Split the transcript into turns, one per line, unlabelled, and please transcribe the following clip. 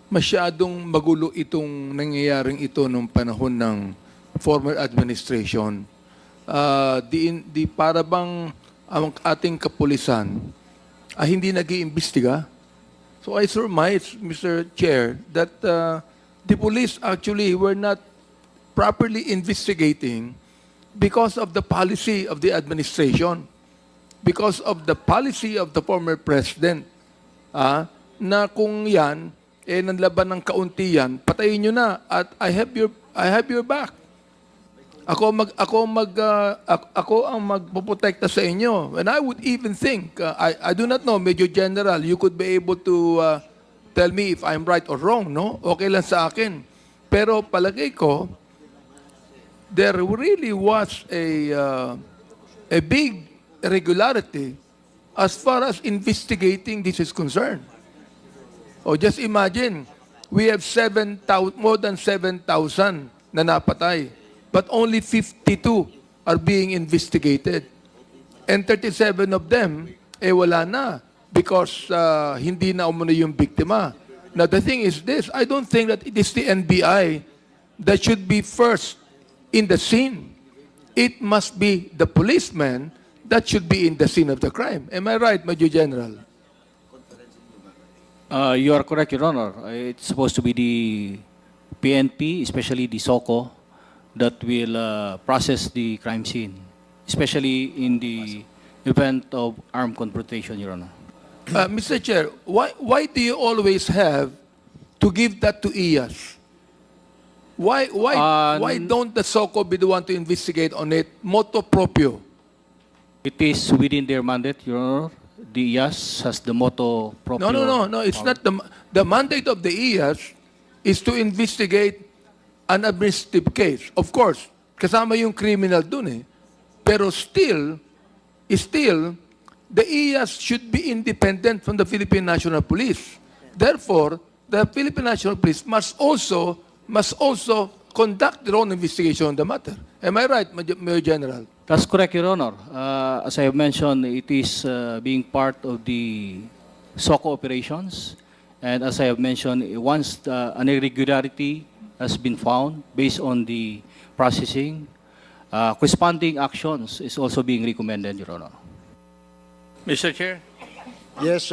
masyadong magulo itong nangyayaring ito nung panahon ng former administration. Di para bang ang ating kapulisan ay hindi nag-iimbestiga. So I surmise, Mr. Chair, that the police actually were not properly investigating because of the policy of the administration, because of the policy of the former president, na kung yan, nanlaban ng kaunti yan, patayin nyo na at I have your back. Ako ang magpoprotekta sa inyo. And I would even think, I do not know, Major General, you could be able to tell me if I'm right or wrong, no? Okay lang sa akin. Pero palagay ko, there really was a big irregularity as far as investigating this is concerned. Oh, just imagine, we have more than 7,000 na napatay, but only 52 are being investigated. And 37 of them, wala na because hindi na umano yung biktima. Now, the thing is this, I don't think that it is the NBI that should be first in the scene. It must be the policeman that should be in the scene of the crime. Am I right, Major General?
You are correct, Your Honor. It's supposed to be the PNP, especially the SOCO, that will process the crime scene, especially in the event of armed confrontation, Your Honor.
Mr. Chair, why do you always have to give that to IAS? Why don't the SOCO be the one to investigate on it, motu proprio?
It is within their mandate, Your Honor. The IAS has the motto proprio.
No. It's not the mandate of the IAS is to investigate an administrative case. Of course, kasama yung criminal dun eh. Pero still, the IAS should be independent from the Philippine National Police. Therefore, the Philippine National Police must also conduct their own investigation on the matter. Am I right, Major General?
That's correct, Your Honor. As I have mentioned, it is being part of the SOCO operations. And as I have mentioned, once an irregularity has been found based on the processing, corresponding actions is also being recommended, Your Honor.
Mr. Chair?
Yes,